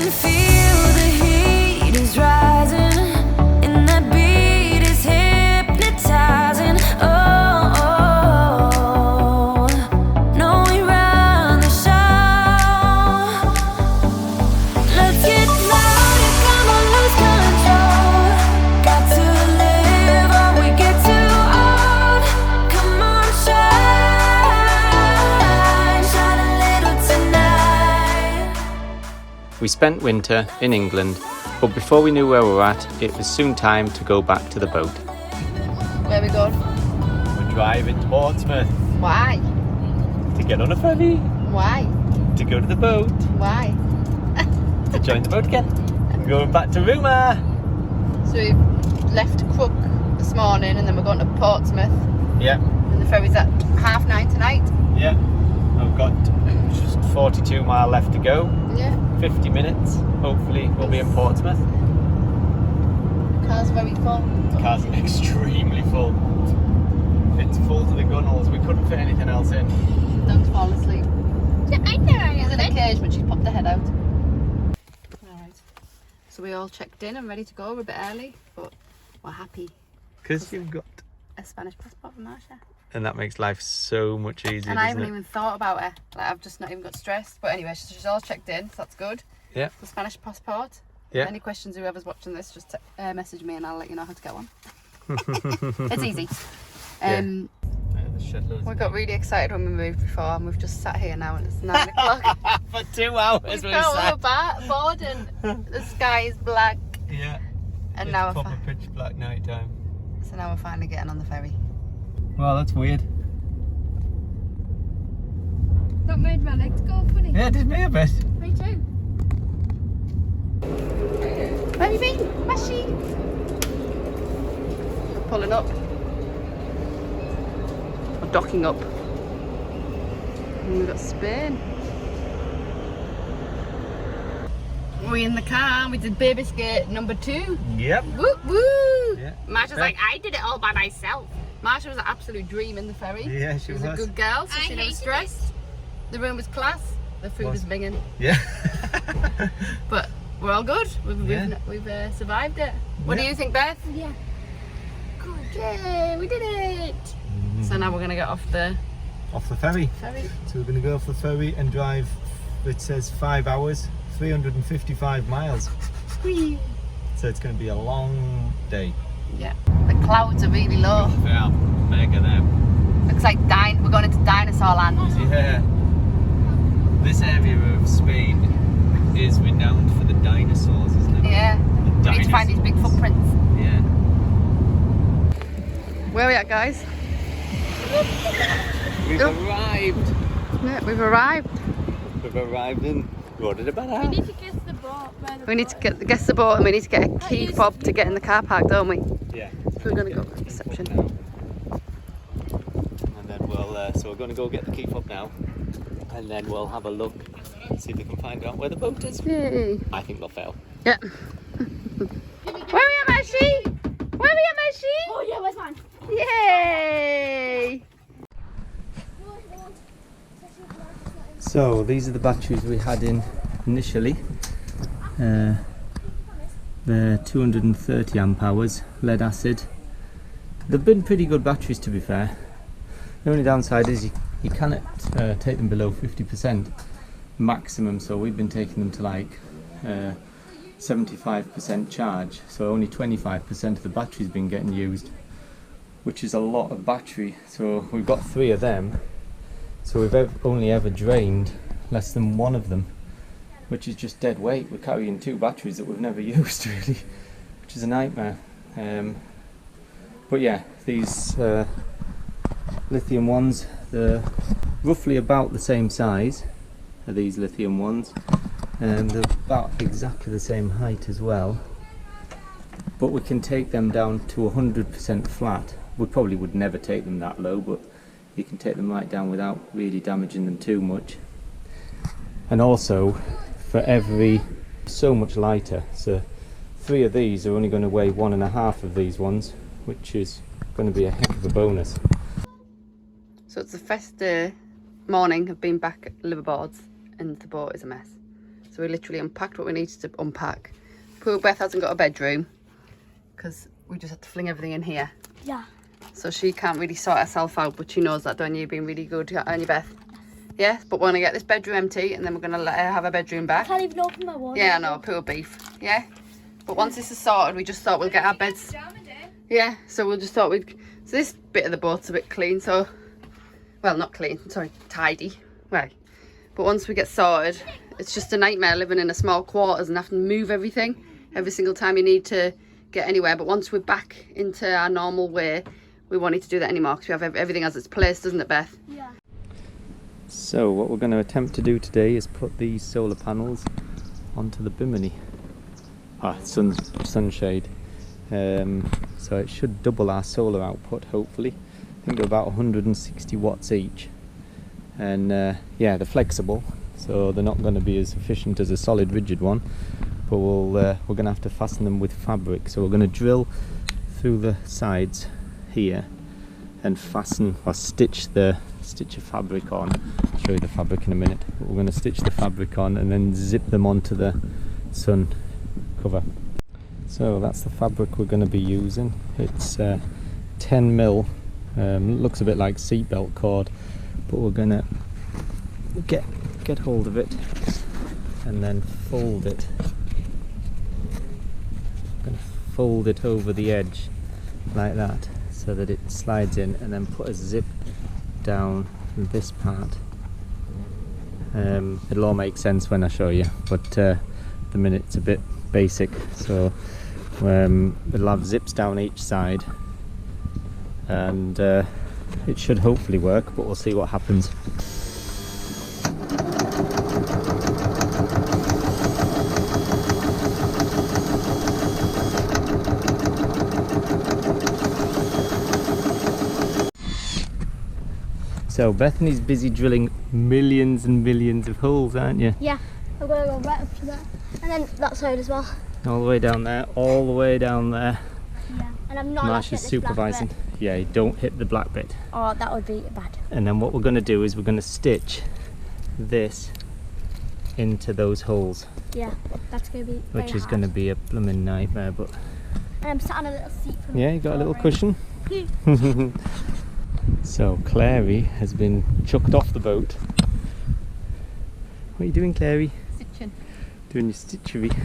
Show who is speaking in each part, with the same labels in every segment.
Speaker 1: can feel the heat is rising, and that beat is hypnotizing. Oh, no, we run the show. Let's get louder, come on, lose control. Got to live or we get too old. Come on, shine, shine a little tonight.
Speaker 2: We spent winter in England, but before we knew where we were at, it was soon time to go back to the boat.
Speaker 3: Where are we going?
Speaker 2: We're driving to Portsmouth
Speaker 3: Why?
Speaker 2: to get on a ferry,
Speaker 3: Why?
Speaker 2: to go to the boat,
Speaker 3: Why?
Speaker 2: to join the boat again. We're going back to Rhumor.
Speaker 3: So we left Crook this morning and then we're going to Portsmouth
Speaker 2: Yeah,
Speaker 3: and the ferry's at 9:30 tonight.
Speaker 2: yeah. I've got just 42 miles left to go.
Speaker 3: Yeah.
Speaker 2: 50 minutes. Hopefully we'll be in Portsmouth.
Speaker 3: The car's very full.
Speaker 2: The car's extremely full. It's full to the gunnels. We couldn't fit anything else in.
Speaker 3: Dog's fallen asleep.
Speaker 4: I know.
Speaker 3: She's in a cage but she's popped her head out. Alright. So we all checked in and ready to go. We're a bit early but we're happy.
Speaker 2: Because you've got...
Speaker 3: A Spanish passport for Marsha.
Speaker 2: And that makes life so much easier,
Speaker 3: And I
Speaker 2: doesn't
Speaker 3: haven't
Speaker 2: it?
Speaker 3: even thought about her. Like, I've just not even got stressed. But anyway, she's all checked in, so that's good.
Speaker 2: Yeah.
Speaker 3: The Spanish passport.
Speaker 2: Yeah.
Speaker 3: Any questions, whoever's watching this, just message me and I'll let you know how to get one. It's easy. We got really excited when we moved before and we've just sat here now and it's 9 o'clock.
Speaker 2: For 2 hours
Speaker 3: We
Speaker 2: we
Speaker 3: thought we
Speaker 2: sat.
Speaker 3: were bored and the sky is black.
Speaker 2: Yeah.
Speaker 3: And
Speaker 2: It's
Speaker 3: now
Speaker 2: proper pitch black night time.
Speaker 3: so now we're finally getting on the ferry.
Speaker 2: Well, that's weird.
Speaker 4: That made my legs go funny.
Speaker 2: Yeah, it did me a bit.
Speaker 4: Me too.
Speaker 3: Where have you been? Mashi? We're pulling up. We're docking up. And we've got Spain. We're in the car. We did baby skate number 2.
Speaker 2: Yep.
Speaker 3: Woo woo!
Speaker 2: Yeah.
Speaker 3: Marsha's like, I did it all by myself. Marsha was an absolute dream in the ferry.
Speaker 2: Yeah, she
Speaker 3: was a
Speaker 2: was.
Speaker 3: good girl, so she never
Speaker 4: hated
Speaker 3: stressed. The room was class. The food was binging.
Speaker 2: Yeah.
Speaker 3: But we're all good. We've survived it. What do
Speaker 2: Yeah.
Speaker 3: you think, Beth?
Speaker 4: Yeah.
Speaker 3: Good. Yay, we did it. So now we're going to get off the
Speaker 2: Off the ferry.
Speaker 3: ferry.
Speaker 2: So we're going to go off the ferry and drive, it says 5 hours, 355 miles.
Speaker 3: Whee.
Speaker 2: So it's going to be a long day.
Speaker 3: Yeah. The clouds are really low.
Speaker 2: Yeah, mega them.
Speaker 3: Looks like we're going into dinosaur land.
Speaker 2: Yeah. This area of Spain is renowned for the dinosaurs, isn't it?
Speaker 3: Yeah. We need to find these big footprints.
Speaker 2: Yeah.
Speaker 3: Where are we at, guys?
Speaker 2: We've arrived.
Speaker 3: Yeah, we've arrived.
Speaker 2: We've arrived in Roda.
Speaker 4: We need to guess the boat. Where the
Speaker 3: We need to
Speaker 4: boat
Speaker 3: guess the boat and we need to get a key fob to get in the car park, don't we?
Speaker 2: Yeah.
Speaker 3: So we're going to go to reception.
Speaker 2: And then we'll, so we're going to go get the key fob now. And then we'll have a look and see if we can find out where the boat is.
Speaker 3: Yay.
Speaker 2: I think they'll fail.
Speaker 3: Yeah. Where are we at, Mashi? Where are we at, Mashi?
Speaker 4: Oh yeah, where's mine?
Speaker 3: Yay!
Speaker 2: So these are the batteries we had in initially. They're 230 amp hours, lead acid. They've been pretty good batteries, to be fair. The only downside is you cannot take them below 50% maximum, so we've been taking them to like 75% charge, so only 25% of the battery's been getting used, which is a lot of battery. So we've got 3 of them, so we've only ever drained less than 1 of them, which is just dead weight. We're carrying 2 batteries that we've never used really, which is a nightmare. But yeah, these lithium ones, they're roughly about the same size are these lithium ones, and they're about exactly the same height as well, but we can take them down to 100% flat. We probably would never take them that low, but you can take them right down without really damaging them too much. And also, for every so much lighter, so 3 of these are only going to weigh 1.5 of these ones, which is going to be a heck of a bonus.
Speaker 3: So it's the first day morning of being back at liveaboards and the boat is a mess. So So we literally unpacked what we needed to unpack. Poor Beth hasn't got a bedroom because we just had to fling everything in here.
Speaker 4: Yeah.
Speaker 3: So she can't really sort herself out, but she knows that, don't you? You've been really good, aren't you, Beth? Yeah, but we're going to get this bedroom empty and then we're going to let her have her bedroom
Speaker 4: I
Speaker 3: back.
Speaker 4: can't even open my wardrobe.
Speaker 3: Yeah, I know, poor beef. Yeah. But once this is sorted, we just thought we'll get our beds. Yeah, so we'll just thought we'd... So this bit of the boat's a bit clean, so... Well, not clean, sorry, tidy. Right. But once we get sorted, it's just a nightmare living in a small quarters and having to move everything every single time you need to get anywhere. But once we're back into our normal way, we won't need to do that anymore because we have everything as its place, doesn't it, Beth?
Speaker 4: Yeah.
Speaker 2: So what we're going to attempt to do today is put these solar panels onto the bimini. Sunshade. So it should double our solar output, hopefully. I think they're about 160 watts each. And yeah, they're flexible, so they're not going to be as efficient as a solid rigid one. But we're going to have to fasten them with fabric. So we're going to drill through the sides here and fasten or stitch a fabric on. I'll show you the fabric in a minute. But we're going to stitch the fabric on and then zip them onto the sun cover. So that's the fabric we're going to be using. It's 10mm. Looks a bit like seatbelt cord, but we're going to get hold of it and then fold it. I'm going to fold it over the edge like that so that it slides in, and then put a zip down this part. It'll all make sense when I show you, but at the minute it's a bit basic. So it'll have zips down each side, and it should hopefully work, but we'll see what happens. So Bethany's busy drilling millions and millions of holes, aren't you?
Speaker 4: Yeah. I'm going to go right up to that. And then that side as well.
Speaker 2: All the way down there, all the way down there.
Speaker 4: Yeah. And I'm not
Speaker 2: Marsh is supervising. Yeah, don't hit the black bit.
Speaker 4: Oh, that would be bad.
Speaker 2: And then what we're going to do is we're going to stitch this into those holes.
Speaker 4: Yeah, that's going to be
Speaker 2: Which is going to be a blooming nightmare, but...
Speaker 4: And I'm sat on a little seat from
Speaker 2: Yeah, you got a little cushion. So Clary has been chucked off the boat. What are you doing, Clary?
Speaker 3: Stitching.
Speaker 2: Doing your stitchery.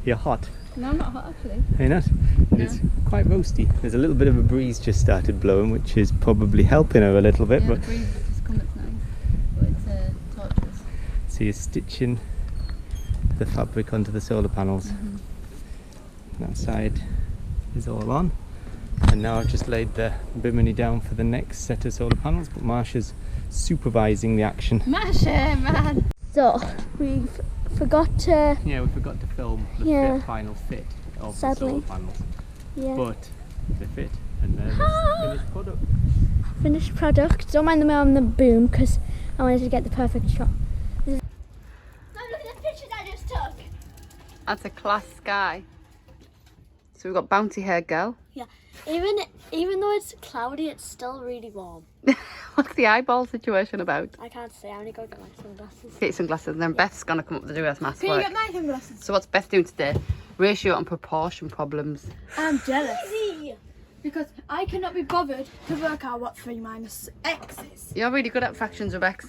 Speaker 2: You're hot.
Speaker 3: No, I'm not hot actually.
Speaker 2: Are you not? It's quite roasty. There's a little bit of a breeze just started blowing, which is probably helping her a little bit.
Speaker 3: Yeah,
Speaker 2: But
Speaker 3: the breeze is coming, it's nice. But it's torturous.
Speaker 2: so you're stitching the fabric onto the solar panels. That side is all on. And now I've just laid the bimini down for the next set of solar panels, but Marsha's supervising the action.
Speaker 3: Masha, man!
Speaker 4: So, we forgot to...
Speaker 2: Yeah, we forgot to film the final fit of the solar panels.
Speaker 4: Yeah.
Speaker 2: But they fit, and there's the finished product.
Speaker 4: Finished product. Don't mind them on the boom because I wanted to get the perfect shot. Look at the pictures I just took.
Speaker 3: That's a class sky. So we've got bounty haired girl.
Speaker 4: Yeah. Even though it's cloudy, it's still really warm.
Speaker 3: What's the eyeball situation about?
Speaker 4: I can't say. I only go get my sunglasses.
Speaker 3: Get your sunglasses, and then Beth's gonna come up to do her maths
Speaker 4: Can
Speaker 3: work.
Speaker 4: you get my sunglasses?
Speaker 3: So what's Beth doing today? Ratio and proportion problems.
Speaker 4: I'm jealous. Because I cannot be bothered to work out what 3 minus x is.
Speaker 3: You're really good at fractions, Rebecca.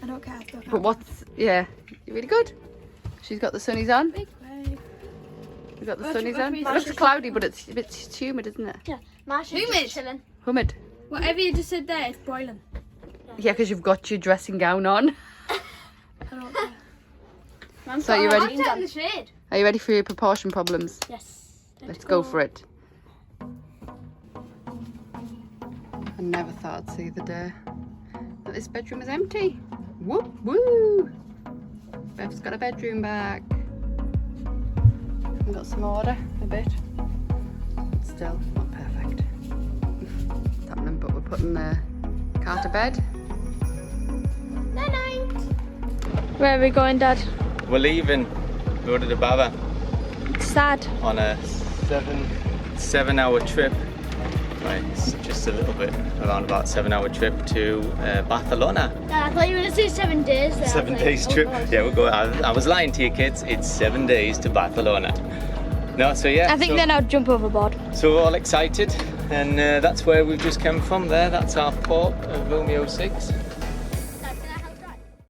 Speaker 4: I don't care. I still can't.
Speaker 3: But what's, yeah, you're really good. She's got the sunnies on.
Speaker 4: Big wave.
Speaker 3: We've got the
Speaker 4: What
Speaker 3: sunnies
Speaker 4: do-
Speaker 3: on.
Speaker 4: what
Speaker 3: It
Speaker 4: do we-
Speaker 3: looks cloudy, but it's a bit humid, isn't it?
Speaker 4: Yeah. Marsha's
Speaker 3: Humid.
Speaker 4: just chilling.
Speaker 3: Humid.
Speaker 4: Whatever you just said there, it's boiling.
Speaker 3: Yeah, because you've got your dressing gown on.
Speaker 4: I don't care.
Speaker 3: So you ready?
Speaker 4: I'm taking the shade.
Speaker 3: Are you ready for your proportion problems?
Speaker 4: Yes.
Speaker 3: Let's go for it. I never thought I'd see the day that this bedroom is empty. Whoop woo! Beth's got a bedroom back. We've got some order, a bit. Still not perfect. It's happening, but we're putting the car to bed.
Speaker 4: Night night. Where are we going, Dad?
Speaker 2: We're leaving Roda to Bara
Speaker 4: Sad.
Speaker 2: on a 7-hour trip. Right, it's just just a little bit, around about 7-hour trip to Barcelona.
Speaker 4: I thought you were going to say 7 days. There.
Speaker 2: 7 days trip. Yeah, we'll go. I was lying to you kids. It's 7 days to Barcelona. No, so yeah.
Speaker 4: I think then I'll jump overboard.
Speaker 2: So we're all excited, and that's where we've just come from there. That's our port of Romeo 6.